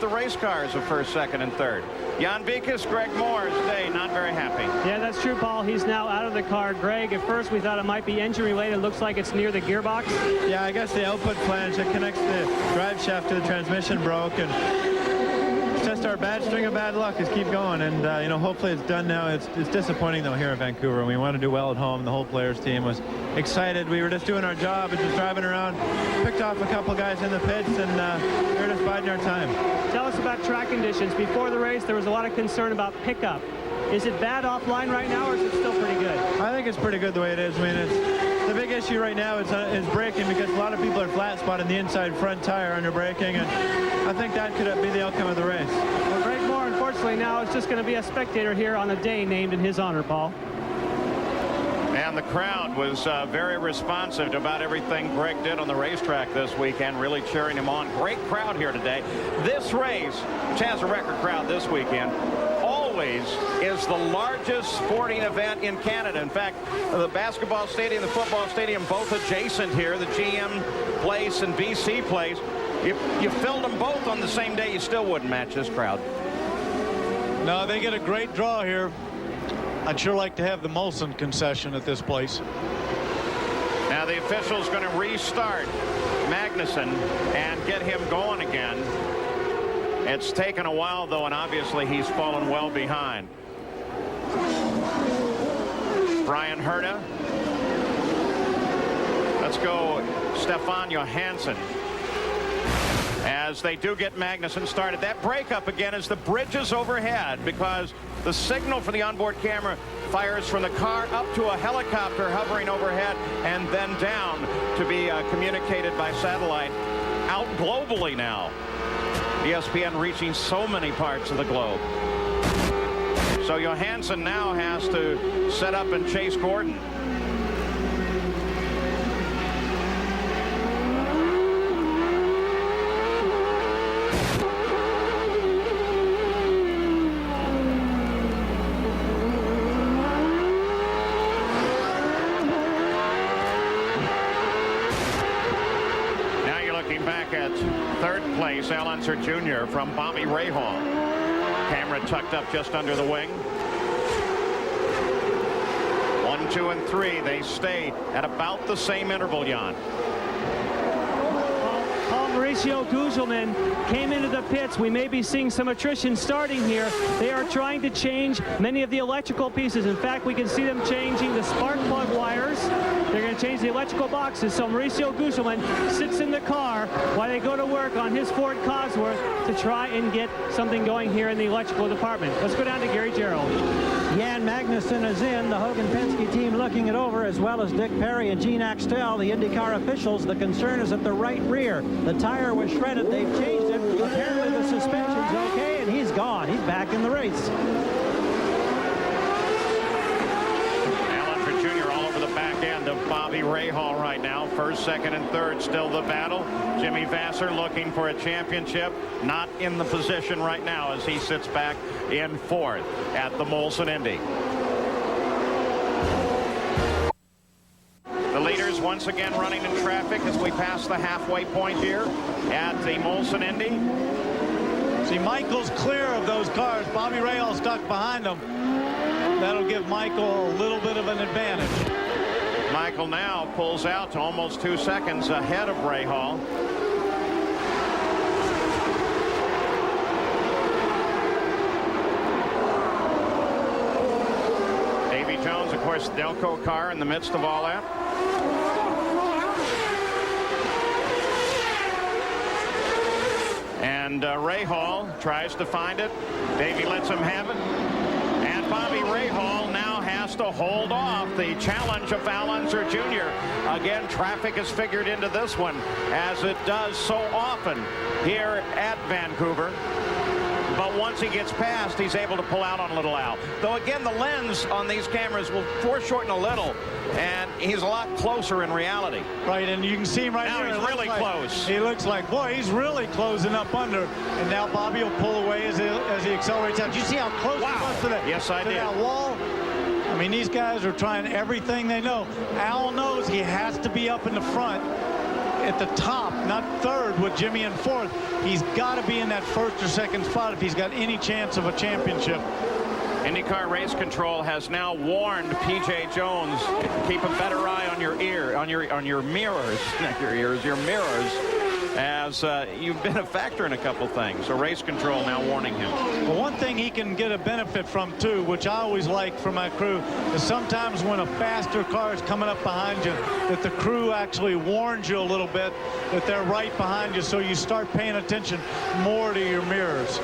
the race cars of first, second, and third. Jan Beekes, Greg Moore today not very happy. Yeah, that's true, Paul. He's now out of the car. Greg, at first we thought it might be engine related. Looks like it's near the gearbox. Yeah, I guess the output flange that connects the drive shaft to the transmission broke, and it's just our bad string of bad luck is keep going. And you know, hopefully it's done now. It's disappointing though here in Vancouver, and we want to do well at home. The whole players team was excited. We were just doing our job and just driving around, picked off a couple guys in the pits, and we were just biding our time. Tell us about track conditions. Before the race, there was a lot of concern about pickup. Is it bad offline right now, or is it still pretty good? I think it's pretty good the way it is. I mean, the big issue right now is braking, because a lot of people are flat spotting the inside front tire under braking, and I think that could be the outcome of the race. Well, Greg Moore, unfortunately, now is just going to be a spectator here on a day named in his honor, Paul. And the crowd was very responsive to about everything Greg did on the racetrack this weekend, really cheering him on. Great crowd here today. This race, which has a record crowd this weekend, always is the largest sporting event in Canada. In fact, the basketball stadium, the football stadium, both adjacent here, the GM place and BC place. If you filled them both on the same day, you still wouldn't match this crowd. No, they get a great draw here. I'd sure like to have the Molson concession at this place. Now the official's going to restart Magnuson and get him going again. It's taken a while, though, and obviously he's fallen well behind. Brian Herta. Let's go Stefan Johansson. As they do get Magnuson started. That breakup again as the bridge is overhead, because the signal for the onboard camera fires from the car up to a helicopter hovering overhead and then down to be communicated by satellite out globally now. ESPN reaching so many parts of the globe. So Johansson now has to set up and chase Gordon. Third place, Al Unser Jr. from Bobby Rahal. Camera tucked up just under the wing. 1, 2, and 3. They stay at about the same interval, Jan. Mauricio Gugelmin came into the pits. We may be seeing some attrition starting here. They are trying to change many of the electrical pieces. In fact, we can see them changing the spark plug wires. They're going to change the electrical boxes. So Mauricio Gugelmin sits in the car while they go to work on his Ford Cosworth to try and get something going here in the electrical department. Let's go down to Gary Gerald. Jan Magnuson is in. The Hogan Penske team looking it over, as well as Dick Perry and Gene Axtell, the IndyCar officials. The concern is at the right rear. The tire was shredded. They've changed it. Apparently the suspension's okay, and he's gone. He's back in the race. Alan Jr. all over the back end of Bobby Rahal right now. First, second, and third still the battle. Jimmy Vasser looking for a championship. Not in the position right now as he sits back in fourth at the Molson Indy. The leaders once again running in traffic as we pass the halfway point here at the Molson Indy. See, Michael's clear of those cars. Bobby Rahal stuck behind them. That'll give Michael a little bit of an advantage. Michael now pulls out to almost 2 seconds ahead of Rahal. Davy Jones, of course, Delco car in the midst of all that. And Rahal tries to find it. Davy lets him have it. And Bobby Rahal now has to hold off the challenge of Al Unser Jr. Again, traffic is figured into this one, as it does so often here at Vancouver. But once he gets past, he's able to pull out on Little Al. Though, again, the lens on these cameras will foreshorten a little, and he's a lot closer in reality. Right, and you can see him right now. here. He's really close. He looks like, boy, he's really closing up under. And now Bobby will pull away as he accelerates out. Do you see how close he was to that, yes, I did. That wall? I mean, these guys are trying everything they know. Al knows he has to be up in the front at the top, not third with Jimmy in fourth. He's got to be in that first or second spot if he's got any chance of a championship. IndyCar Race Control has now warned P.J. Jones, keep a better eye on your mirrors, not your ears, your mirrors, as you've been a factor in a couple things. So Race Control now warning him. Well, one thing he can get a benefit from too, which I always like for my crew, is sometimes when a faster car is coming up behind you, that the crew actually warns you a little bit that they're right behind you, so you start paying attention more to your mirrors.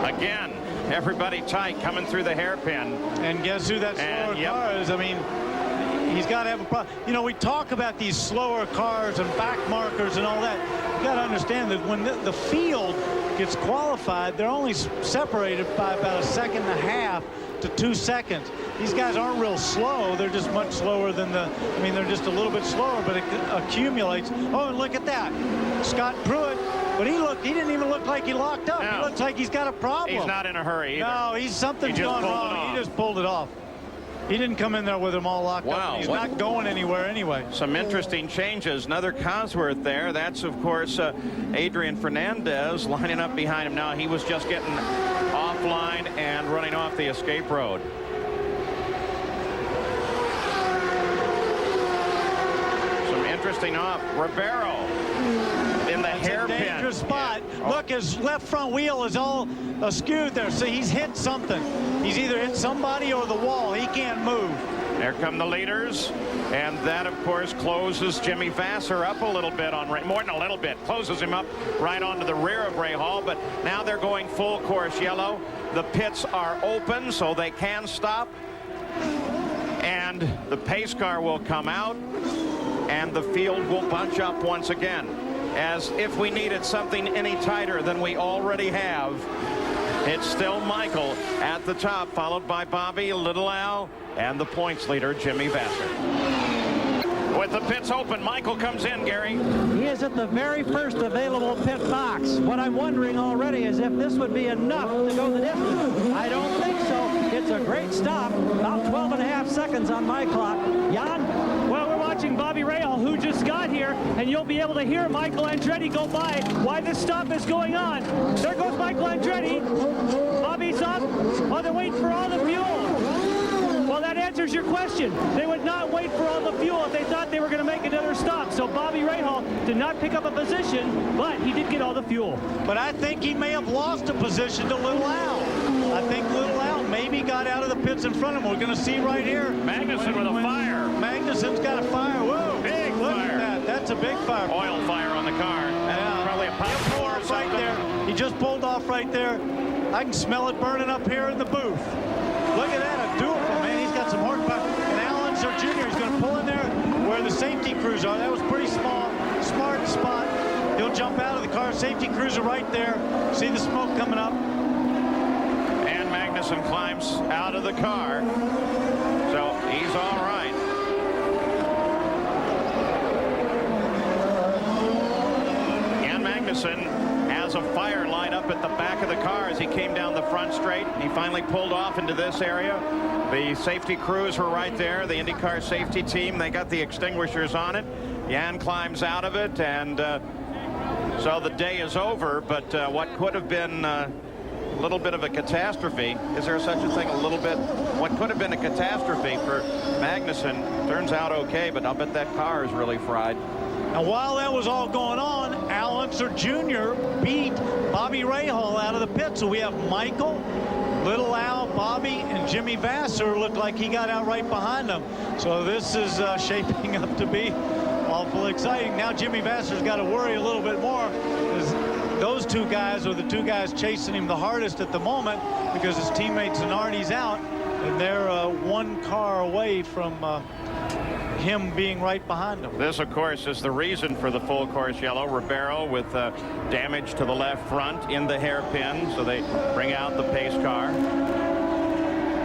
Again, everybody tight coming through the hairpin. And guess who that slower car is? I mean, he's got to have a problem. You know, we talk about these slower cars and back markers and all that. You got to understand that when the field gets qualified, they're only separated by about 1.5 to 2 seconds. These guys aren't real slow. They're just much slower than I mean, they're just a little bit slower, but it accumulates. Oh, and look at that. Scott Pruitt. But he didn't even look like he locked up. No. He looks like he's got a problem. He's not in a hurry either. No, something's gone wrong. He just pulled it off. He didn't come in there with them all locked up. He's not going anywhere anyway. Some interesting changes. Another Cosworth there. That's, of course, Adrian Fernandez lining up behind him now. He was just getting offline and running off the escape road. Some interesting off. Ribeiro in the hairpin. Dangerous spot. Yeah. Oh. Look, his left front wheel is all askew there. So he's hit something. He's either hit somebody or the wall. He can't move. There come the leaders, and that, of course, closes Jimmy Vasser up a little bit on more than a little bit. Closes him up right onto the rear of Rahal, but now they're going full course yellow. The pits are open, so they can stop, and the pace car will come out, and the field will bunch up once again. As if we needed something any tighter than we already have, it's still Michael at the top, followed by Bobby, Little Al, and the points leader, Jimmy Vasser. With the pits open, Michael comes in, Gary. He is at the very first available pit box. What I'm wondering already is if this would be enough to go the distance. I don't think so. It's a great stop. About 12.5 seconds on my clock. Jan? Well, we're watching Bobby Rahal, who just got here, and you'll be able to hear Michael Andretti go by why this stop is going on. There goes Michael Andretti. Bobby's up. Oh, they're waiting for all the fuel. Well, that answers your question. They would not wait for all the fuel if they thought they were going to make another stop. So Bobby Rahal did not pick up a position, but he did get all the fuel. But I think he may have lost a position to Little Al. I think Little Al maybe got out of the pits in front of him. We're going to see right here. Magnuson with a fire. Magnuson's got a fire. Whoa. Big Look fire. at that. That's a big fire. Oil fire on the car. Yeah. Probably a He pop pulled off right there. He just pulled off right there. I can smell it burning up here in the booth. Look at that. A dual, man. He's got some horsepower. And Alan Unser Jr. is going to pull in there where the safety crews are. That was pretty small. Smart spot. He'll jump out of the car. Safety crews are right there. See the smoke coming up. And Magnuson climbs out of the car. So he's all right. And Magnuson has a fire line up at the back of the car as he came down the front straight. He finally pulled off into this area. The safety crews were right there. The IndyCar safety team, they got the extinguishers on it. Jan climbs out of it, and so the day is over. But what could have been a little bit of a catastrophe, is there such a thing, a little bit? What could have been a catastrophe for Magnuson turns out okay, but I'll bet that car is really fried. And while that was all going on, Al Unser Jr. beat Bobby Rahal out of the pit. So we have Michael, Little Al, Bobby, and Jimmy Vasser look like he got out right behind them. So this is shaping up to be awful exciting. Now Jimmy Vasser's got to worry a little bit more, because those two guys are the two guys chasing him the hardest at the moment, because his teammate Zanardi's out, and they're one car away from him being right behind him. This, of course, is the reason for the full course yellow. Ribeiro with damage to the left front in the hairpin, so they bring out the pace car.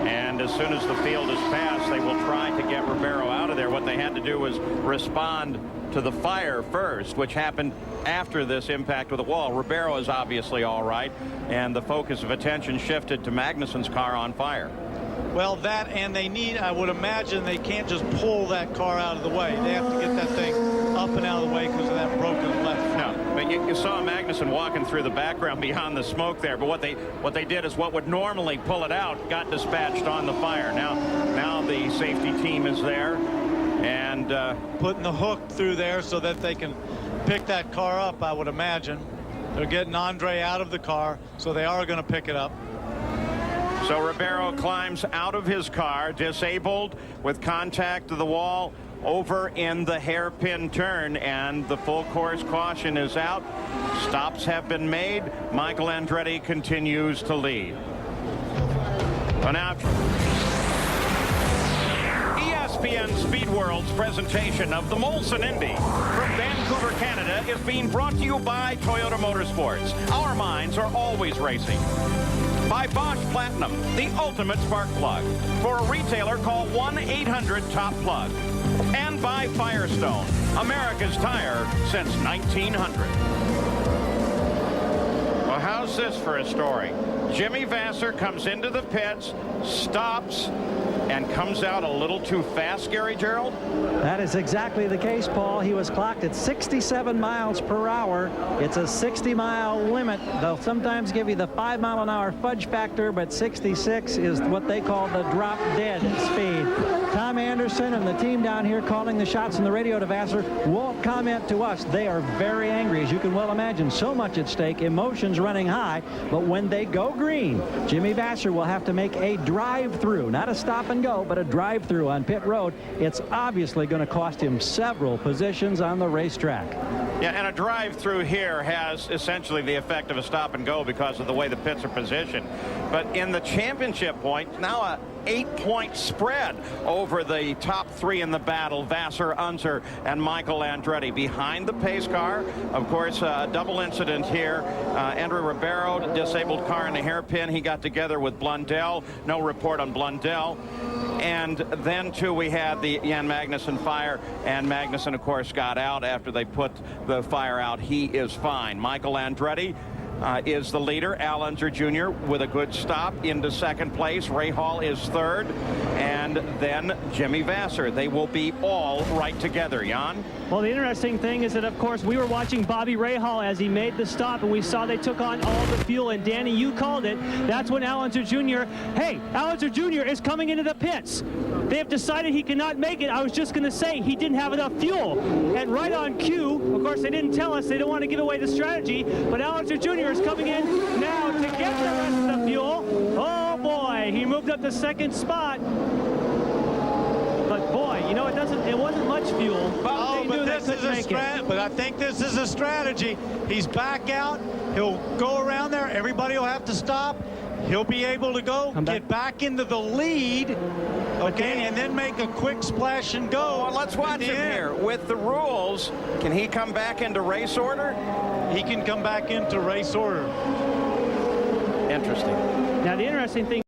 And as soon as the field is passed, they will try to get Ribeiro out of there. What they had to do was respond to the fire first, which happened after this impact with the wall. Ribeiro is obviously all right, and the focus of attention shifted to Magnuson's car on fire. Well, that, and they need, I would imagine they can't just pull that car out of the way. They have to get that thing up and out of the way because of that broken left. No, but you saw Magnuson walking through the background beyond the smoke there. But what they did is what would normally pull it out got dispatched on the fire. Now the safety team is there and putting the hook through there so that they can pick that car up, I would imagine. They're getting Andre out of the car, so they are going to pick it up. So Ribeiro climbs out of his car, disabled with contact to the wall over in the hairpin turn, and the full course caution is out. Stops have been made. Michael Andretti continues to lead. Well, now ESPN Speed World's presentation of the Molson Indy from Vancouver, Canada is being brought to you by Toyota Motorsports. Our minds are always racing. By Bosch Platinum, the ultimate spark plug. For a retailer, call 1-800-TOP-PLUG. And by Firestone, America's tire since 1900. Well, how's this for a story? Jimmy Vasser comes into the pits, stops, and comes out a little too fast, Gary Gerald? That is exactly the case, Paul. He was clocked at 67 miles per hour. It's a 60-mile limit. They'll sometimes give you the 5-mile-an-hour fudge factor, but 66 is what they call the drop-dead speed. Tom Anderson and the team down here calling the shots on the radio to Vasser won't comment to us. They are very angry, as you can well imagine. So much at stake, emotions running high. But when they go green, Jimmy Vasser will have to make a drive-through, not a stop and go, but a drive-through on pit road. It's obviously going to cost him several positions on the racetrack. Yeah, and a drive-through here has essentially the effect of a stop and go because of the way the pits are positioned. But in the championship point, now a 8-point spread over the top three in the battle, Vasser, Unser, and Michael Andretti. Behind the pace car, of course, a double incident here. Andrew Ribeiro, disabled car in the hairpin. He got together with Blundell. No report on Blundell. And then, too, we had the Jan Magnuson fire. And Magnuson, of course, got out after they put the fire out. He is fine. Michael Andretti is the leader. Al Unser Jr. with a good stop into second place. Ray Hall is third. And then Jimmy Vasser. They will be all right together. Jan? Well, the interesting thing is that, of course, we were watching Bobby Rahal as he made the stop, and we saw they took on all the fuel. And, Danny, you called it. That's when Al Unser Jr. Hey, Al Unser Jr. is coming into the pits. They have decided he cannot make it. I was just going to say he didn't have enough fuel. And right on cue, of course, they didn't tell us. They don't want to give away the strategy. But Al Unser Jr. is coming in now to get the rest of the fuel. Oh, boy. He moved up to second spot. But, boy, you know, it wasn't much fuel. But I think this is a strategy. He's back out. He'll go around there. Everybody will have to stop. He'll be able to get back into the lead, okay, and then make a quick splash and go. Well, let's watch him here. With the rules, can he come back into race order? He can come back into race order. Interesting. Now, the interesting thing